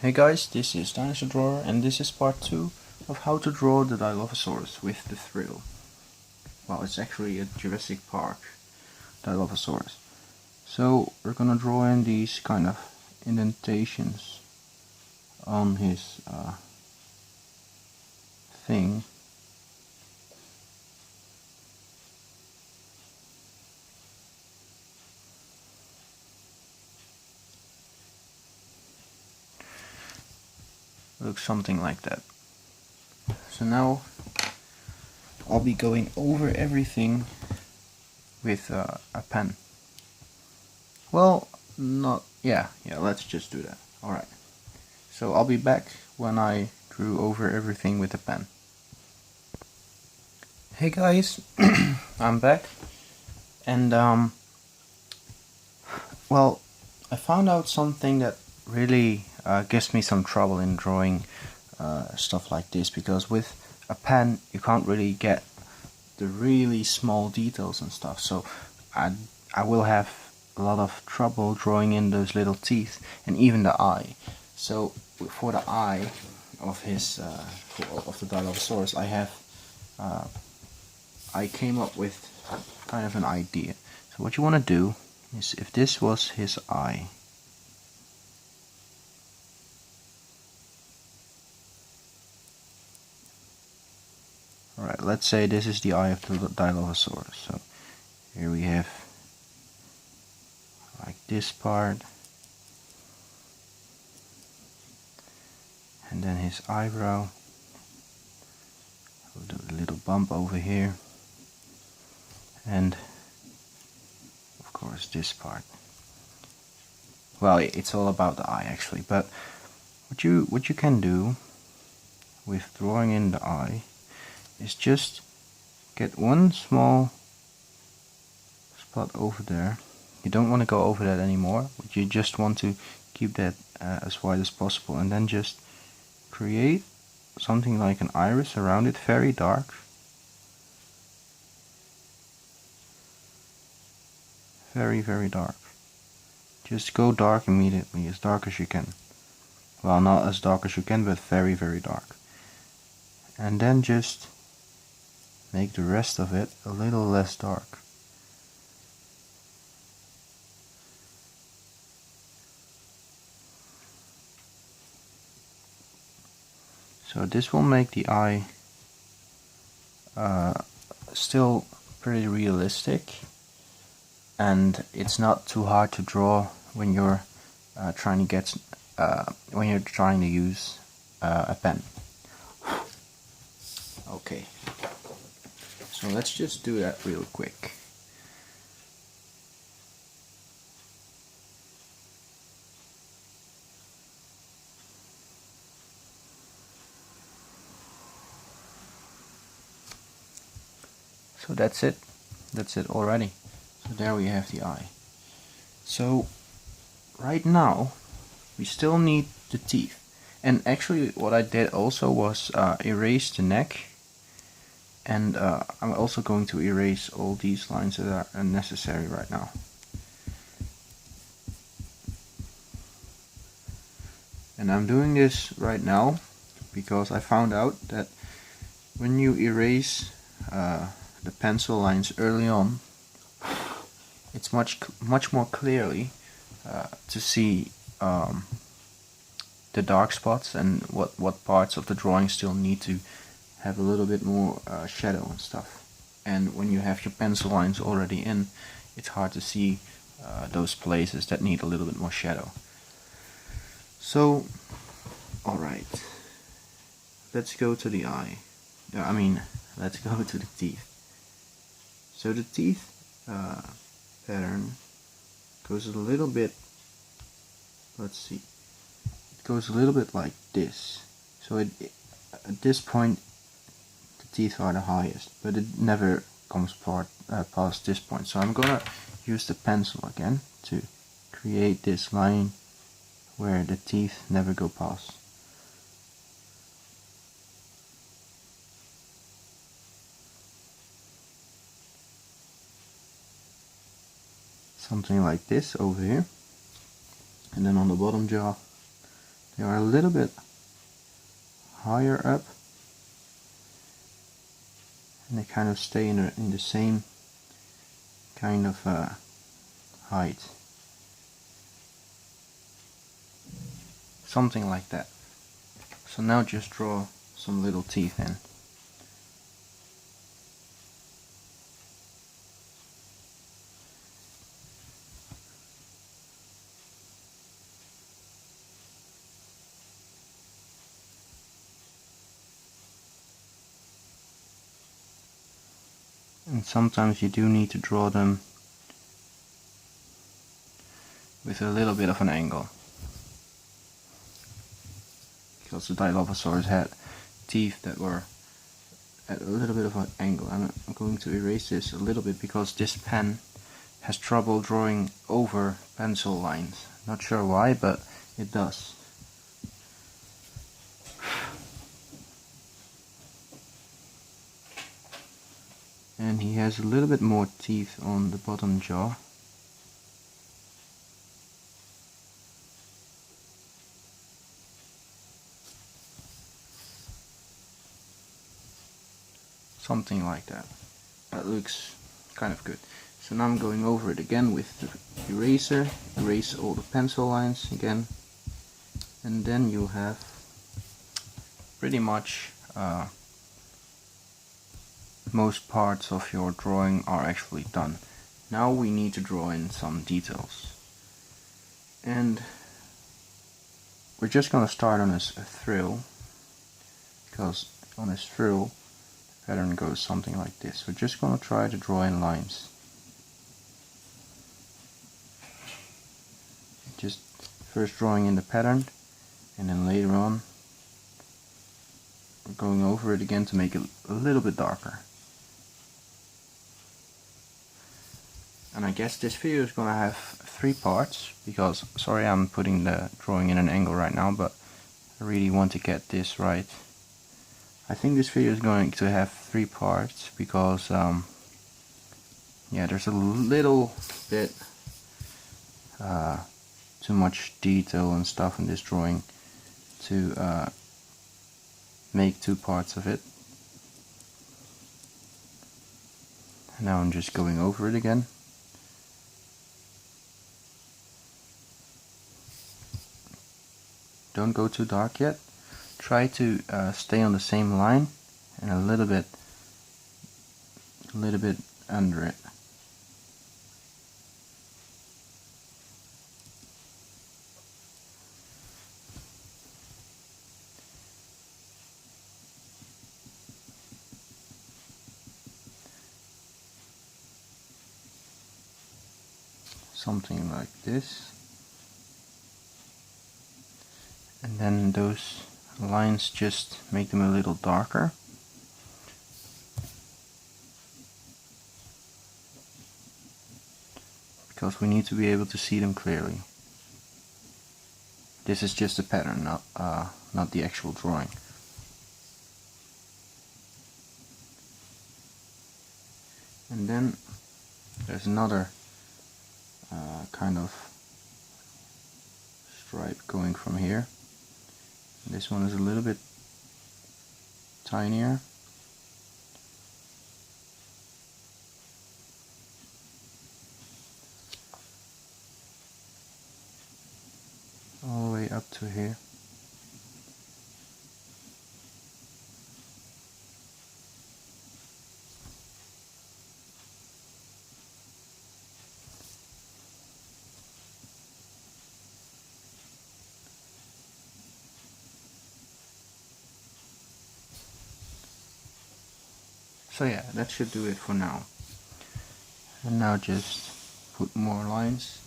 Hey guys, this is Dinosaur Drawer, and this is part 2 of how to draw the Dilophosaurus with the thrill. Well, it's actually a Jurassic Park Dilophosaurus. So we're gonna draw in these kind of indentations on his thing. Looks something like that. So now I'll be going over everything with a pen. Well, let's just do that. Alright. So I'll be back when I drew over everything with a pen. Hey guys, I'm back. And well, I found out something that really gives me some trouble in drawing stuff like this, because with a pen you can't really get the really small details and stuff. So I will have a lot of trouble drawing in those little teeth and even the eye. So for the eye of his of the Dilophosaurus, I came up with kind of an idea. So what you want to do is, if this was his eye, alright, let's say this is the eye of the Dilophosaurus. So here we have like this part, and then his eyebrow. We'll do a little bump over here, and of course this part. Well, it's all about the eye actually, but what you can do with drawing in the eye is just get one small spot over there. You don't want to go over that anymore, but you just want to keep that as wide as possible, and then just create something like an iris around it, very dark. Very, very dark. Just go dark immediately, as dark as you can. Well, not as dark as you can, but very, very dark. And then just make the rest of it a little less dark. So this will make the eye still pretty realistic, and it's not too hard to draw when you're trying to use a pen. Okay, so let's just do that real quick. So that's it already. So there we have the eye. So right now we still need the teeth, and actually what I did also was erase the neck, and I'm also going to erase all these lines that are unnecessary right now. And I'm doing this right now because I found out that when you erase the pencil lines early on, it's much more clearly to see the dark spots and what parts of the drawing still need to have a little bit more shadow and stuff. And when you have your pencil lines already in, it's hard to see those places that need a little bit more shadow. So, alright, let's go to the eye. Let's go to the teeth. So the teeth pattern goes a little bit, let's see, it goes a little bit like this. So at this point the teeth are the highest, but it never comes past this point. So I'm gonna use the pencil again to create this line where the teeth never go past. Something like this over here, and then on the bottom jaw They are a little bit higher up, and they kind of stay in the same kind of height. Something like that. So now just draw some little teeth in. And sometimes you do need to draw them with a little bit of an angle, because the Dilophosaurus had teeth that were at a little bit of an angle. I'm going to erase this a little bit because this pen has trouble drawing over pencil lines. Not sure why, but it does. And he has a little bit more teeth on the bottom jaw. Something like that. That looks kind of good. So now I'm going over it again with the eraser. Erase all the pencil lines again. And then you have pretty much most parts of your drawing are actually done. Now we need to draw in some details. And we're just going to start on this frill, because on this frill pattern goes something like this. We're just going to try to draw in lines. Just first drawing in the pattern, and then later on we're going over it again to make it a little bit darker. And I guess this video is going to have 3 parts, because, sorry, I'm putting the drawing in an angle right now, but I really want to get this right. I think this video is going to have 3 parts because yeah, there's a little bit too much detail and stuff in this drawing to make 2 parts of it. And now I'm just going over it again. Don't go too dark yet. Try to stay on the same line and a little bit under it. Something like this. And then those lines, just make them a little darker. Because we need to be able to see them clearly. This is just a pattern, not the actual drawing. And then there's another kind of stripe going from here. This one is a little bit tinier. All the way up to here. So yeah, that should do it for now. And now just put more lines.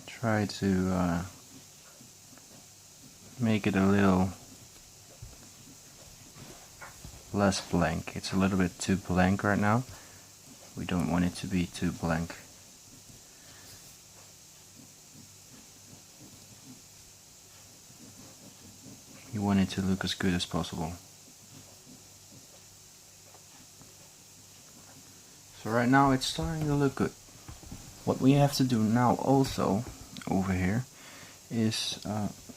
Try to make it a little less blank. It's a little bit too blank right now. We don't want it to be too blank. You want it to look as good as possible. So right now it's starting to look good. What we have to do now also over here is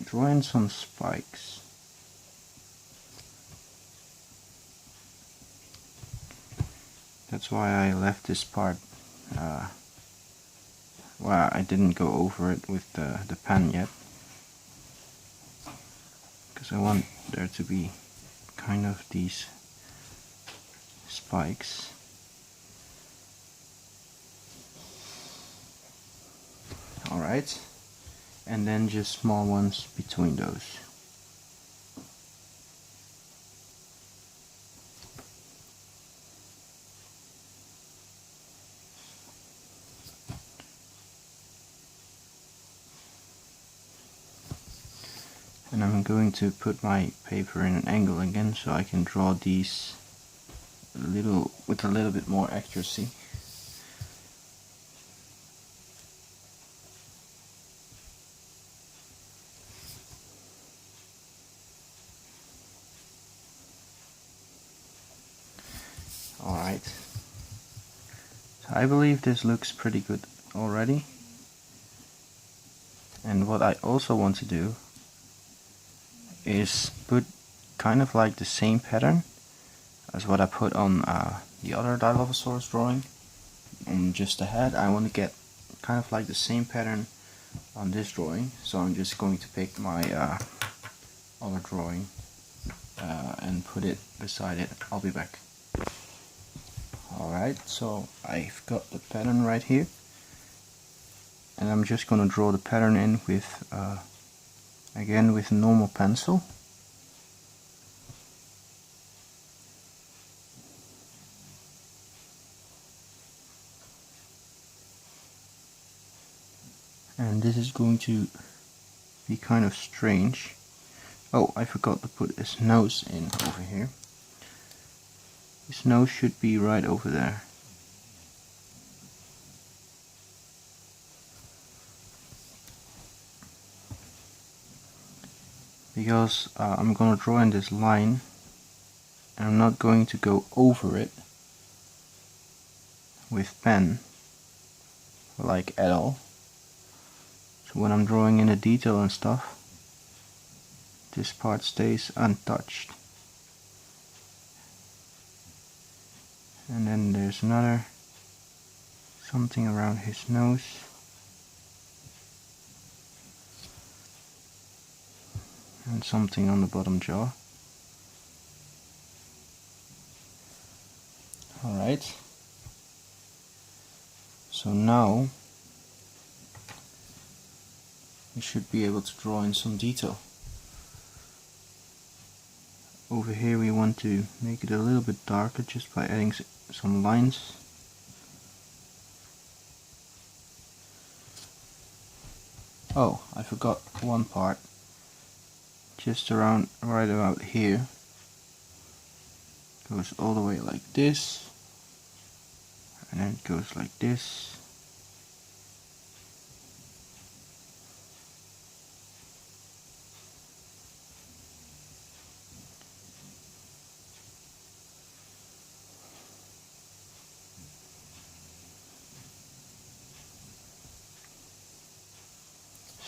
draw in some spikes. That's why I left this part, well, I didn't go over it with the pen yet, because I want there to be kind of these spikes. Alright, and then just small ones between those. And I'm going to put my paper in an angle again so I can draw these with a little bit more accuracy. Alright, so I believe this looks pretty good already. And what I also want to do is put kind of like the same pattern as what I put on the other dilophosaurus drawing on just the head. I want to get kind of like the same pattern on this drawing, so I'm just going to pick my other drawing and put it beside it. I'll be back. Alright, so I've got the pattern right here, and I'm just going to draw the pattern in with again with a normal pencil. And this is going to be kind of strange. Oh, I forgot to put his nose in over here. His nose should be right over there. Because I'm going to draw in this line, and I'm not going to go over it with pen, like at all. So when I'm drawing in the detail and stuff, this part stays untouched. And then there's another something around his nose. And something on the bottom jaw. Alright. So now we should be able to draw in some detail. Over here we want to make it a little bit darker just by adding some lines. Oh, I forgot one part. Just around right about here. Goes all the way like this. And then it goes like this.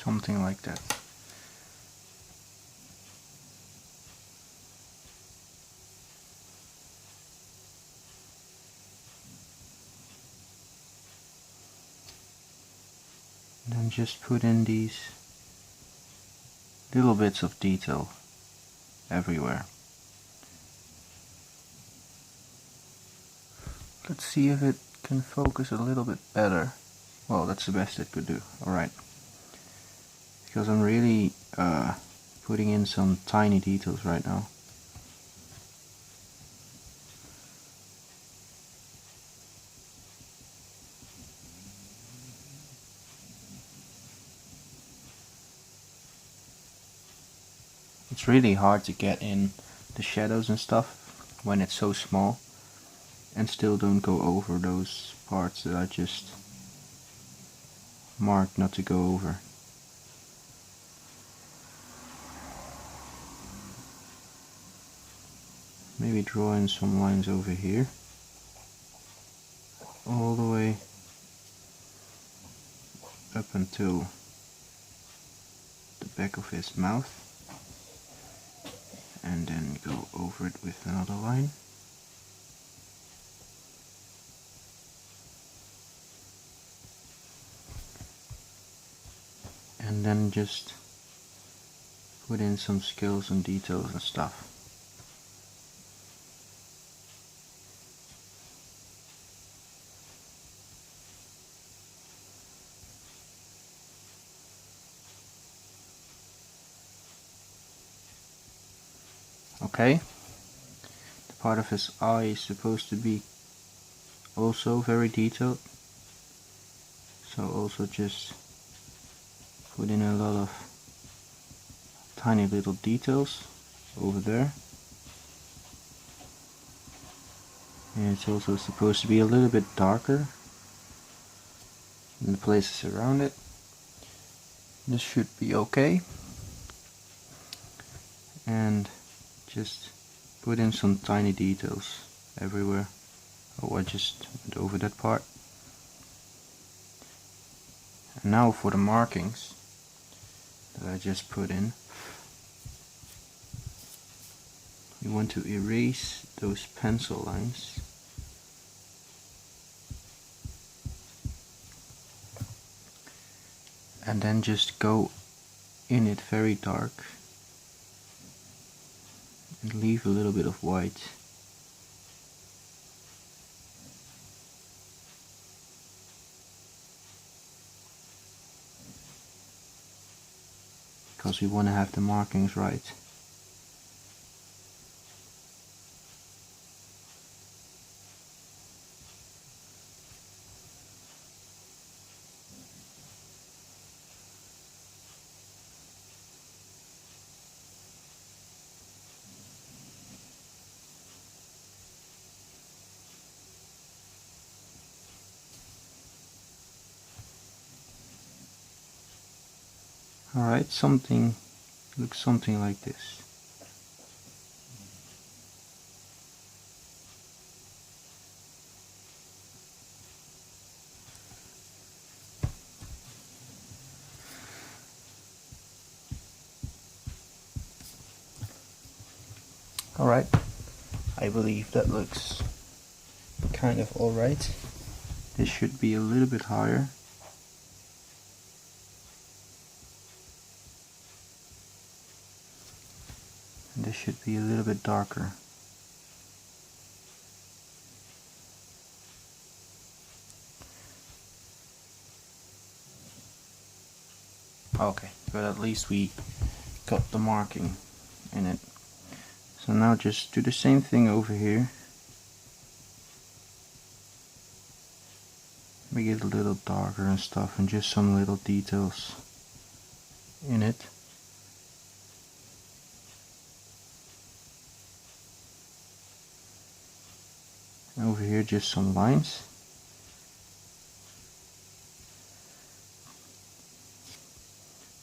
Something like that. And then just put in these little bits of detail everywhere. Let's see if it can focus a little bit better. Well, that's the best it could do. Alright. Because I'm really putting in some tiny details right now. It's really hard to get in the shadows and stuff when it's so small, and still don't go over those parts that I just marked not to go over. maybe draw in some lines over here, all the way up until the back of his mouth, and then go over it with another line. And then just put in some scales and details and stuff. Okay, the part of his eye is supposed to be also very detailed, so also just put in a lot of tiny little details over there. And it's also supposed to be a little bit darker in the places around it. This should be okay. And just put in some tiny details everywhere. Oh, I just went over that part. And now for the markings that I just put in. We want to erase those pencil lines. And then just go in it very dark and leave a little bit of white. Because we want to have the markings right. Alright, looks something like this. Alright, I believe that looks kind of alright. This should be a little bit higher. And this should be a little bit darker. Okay, but at least we got the marking in it. So now just do the same thing over here. Make it a little darker and stuff, and just some little details in it. And over here just some lines.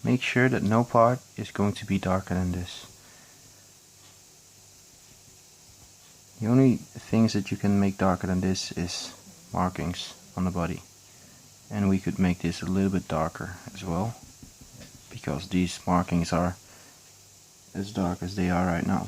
Make sure that no part is going to be darker than this. The only things that you can make darker than this is markings on the body. And we could make this a little bit darker as well, because these markings are as dark as they are right now.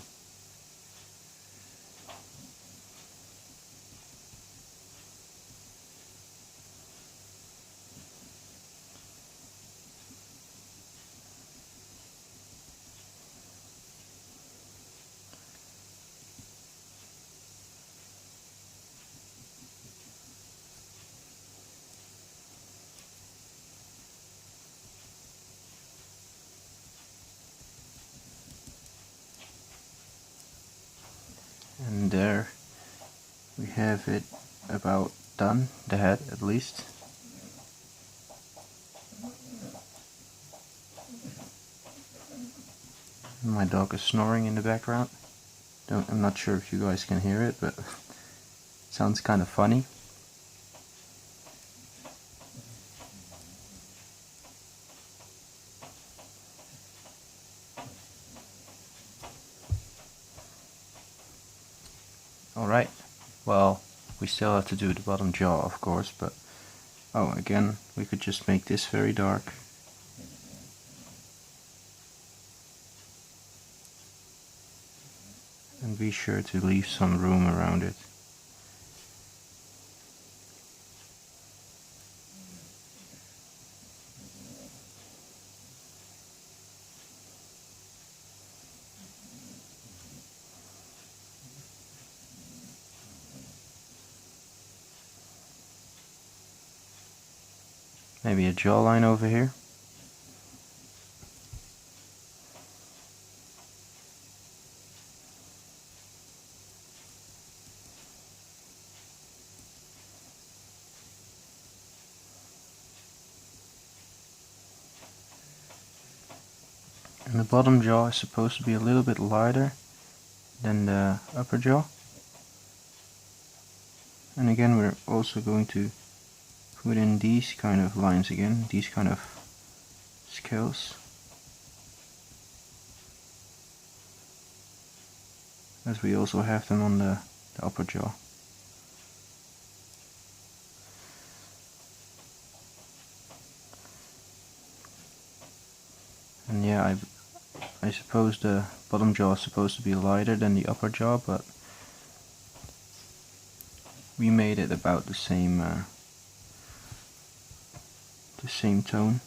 And there we have it about done, the head at least. My dog is snoring in the background. I'm not sure if you guys can hear it, but it sounds kind of funny. Alright, well, we still have to do the bottom jaw, of course, but again, we could just make this very dark. And be sure to leave some room around it. Maybe a jawline over here. And the bottom jaw is supposed to be a little bit lighter than the upper jaw. And again, we're also going to put in these kind of lines again, these kind of scales, as we also have them on the upper jaw. And yeah, I suppose the bottom jaw is supposed to be lighter than the upper jaw, but we made it about the same tone.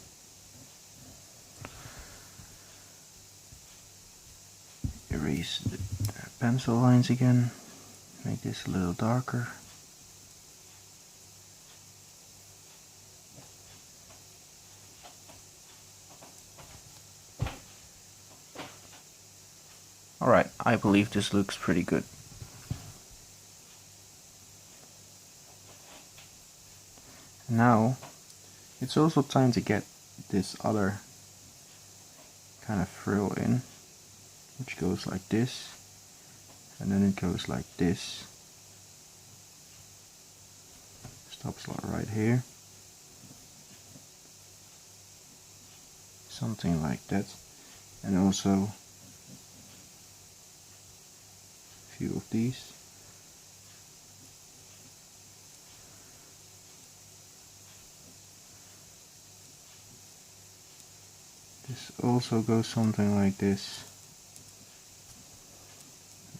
Erase the pencil lines again, make this a little darker. Alright, I believe this looks pretty good. Now, it's also time to get this other kind of frill in, which goes like this, and then it goes like this. Stops right here. Something like that. And also a few of these. This also goes something like this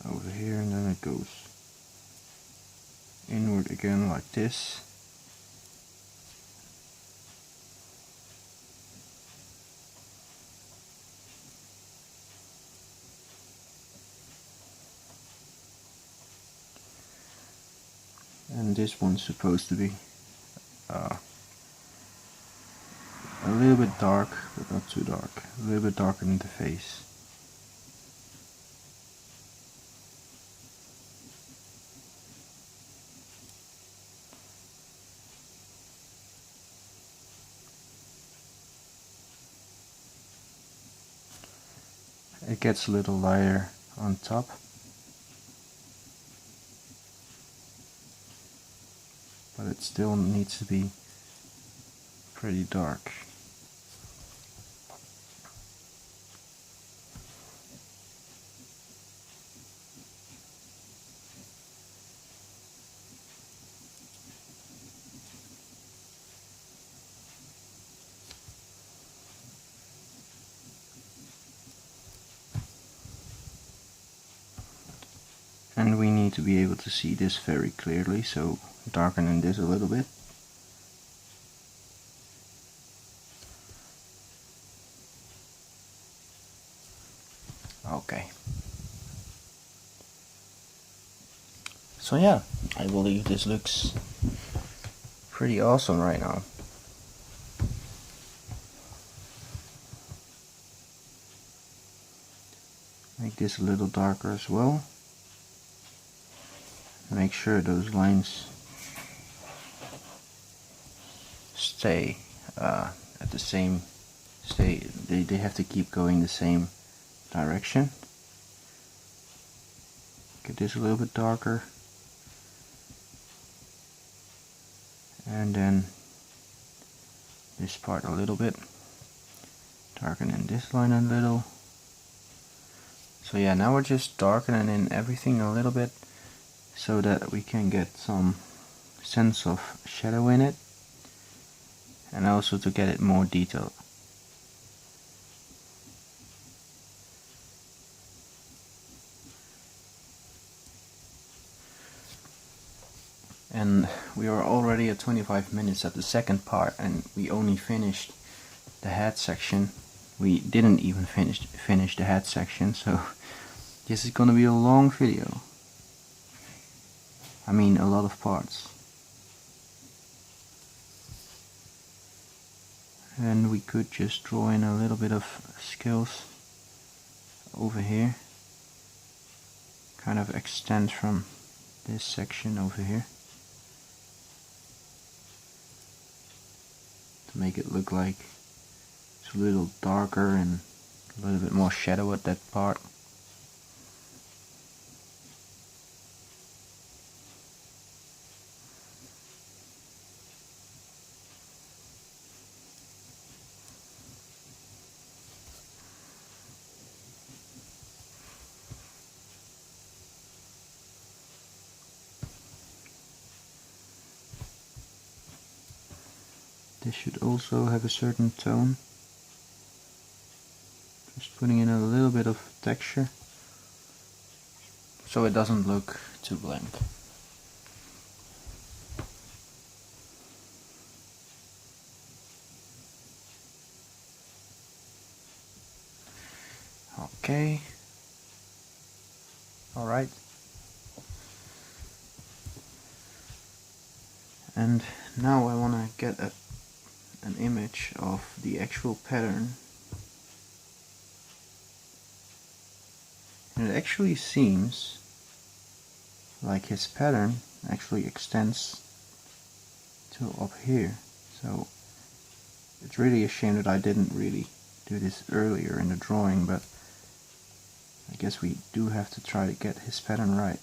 over here, and then it goes inward again like this. And this one's supposed to be a little bit dark, but not too dark. A little bit darker than the face. It gets a little lighter on top. But it still needs to be pretty dark. And we need to be able to see this very clearly, so darkening this a little bit. Okay. So yeah, I believe this looks pretty awesome right now. Make this a little darker as well. Make sure those lines stay at the same they have to keep going the same direction. Get this a little bit darker, and then this part a little bit, darkening this line a little. So yeah, now we're just darkening in everything a little bit, so that we can get some sense of shadow in it, and also to get it more detailed. And we are already at 25 minutes at the second part, and we only finished the head section. We didn't even finish the head section, so this is gonna be a long video. I mean, a lot of parts. And we could just draw in a little bit of scales over here. Kind of extend from this section over here, to make it look like it's a little darker and a little bit more shadow at that part. This should also have a certain tone. Just putting in a little bit of texture, so it doesn't look too blank. Okay. Alright. And now I want to get an image of the actual pattern. And it actually seems like his pattern actually extends to up here. So it's really a shame that I didn't really do this earlier in the drawing, but I guess we do have to try to get his pattern right.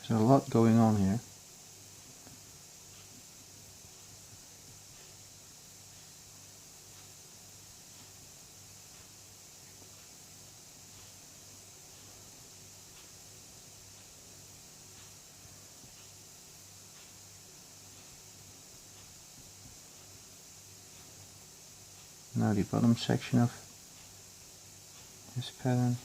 There's a lot going on here. Now the bottom section of this pattern.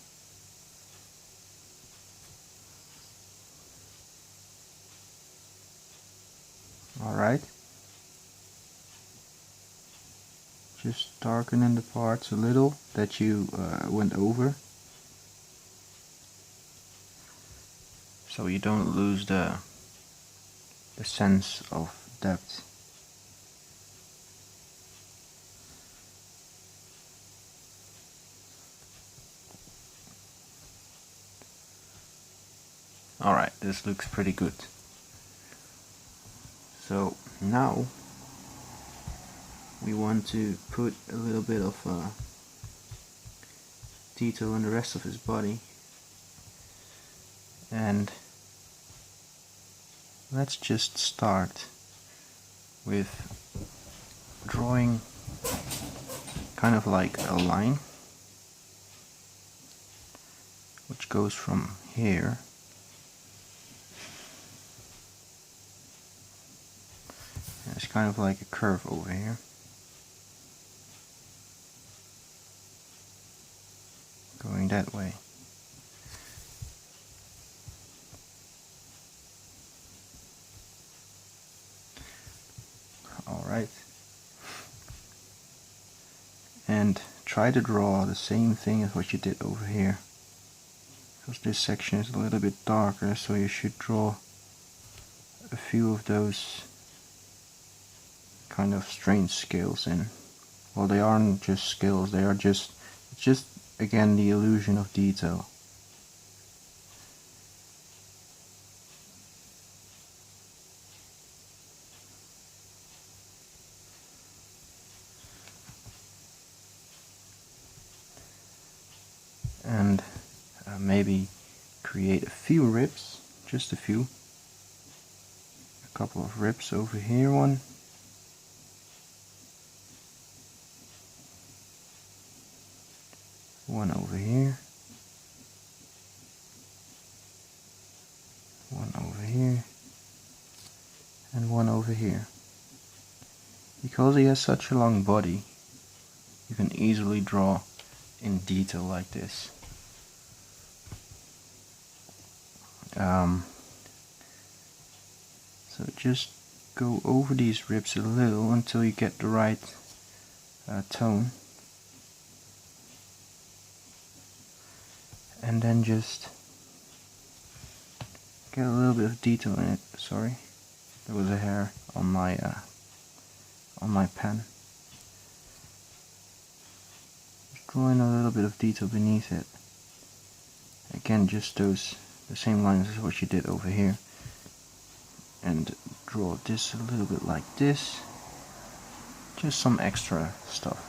Alright. Just darken in the parts a little that you went over, so you don't lose the sense of depth. Alright, this looks pretty good. So now we want to put a little bit of detail in the rest of his body, and let's just start with drawing kind of like a line which goes from here and it's kind of like a curve over here. Going that way. Alright. And try to draw the same thing as what you did over here, because this section is a little bit darker, so you should draw a few of those kind of strange scales in. Well, they aren't just scales, they are just again the illusion of detail. And maybe create a few ribs, just a few. A couple of ribs over here, one. one over here, one over here, and one over here. Because he has such a long body, you can easily draw in detail like this. So just go over these ribs a little until you get the right tone, and then just get a little bit of detail in it. Sorry, there was a hair on my pen. Just draw in a little bit of detail beneath it. Again, just the same lines as what you did over here, and draw this a little bit like this. Just some extra stuff.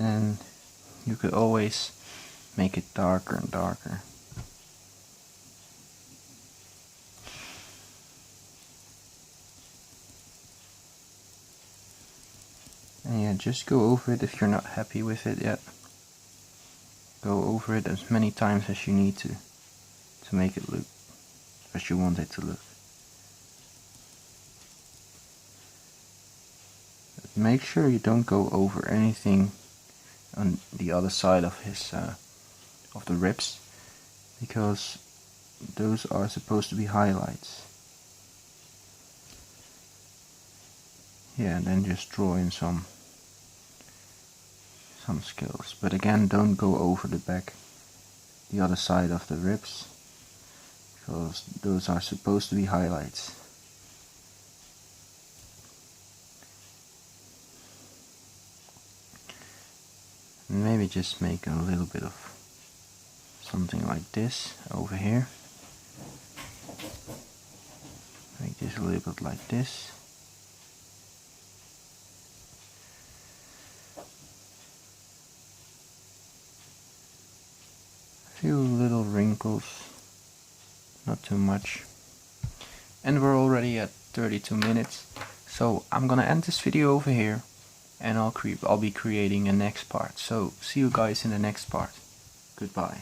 And you could always make it darker and darker. And yeah, just go over it if you're not happy with it yet. Go over it as many times as you need to make it look as you want it to look. But make sure you don't go over anything on the other side of his of the ribs, because those are supposed to be highlights. Yeah, and then just draw in some scales, but again, don't go over the other side of the ribs, because those are supposed to be highlights. And maybe just make a little bit of something like this over here. Make this a little bit like this. A few little wrinkles, not too much. And we're already at 32 minutes. So I'm gonna end this video over here, and I'll be creating a next part. So see you guys in the next part. Goodbye.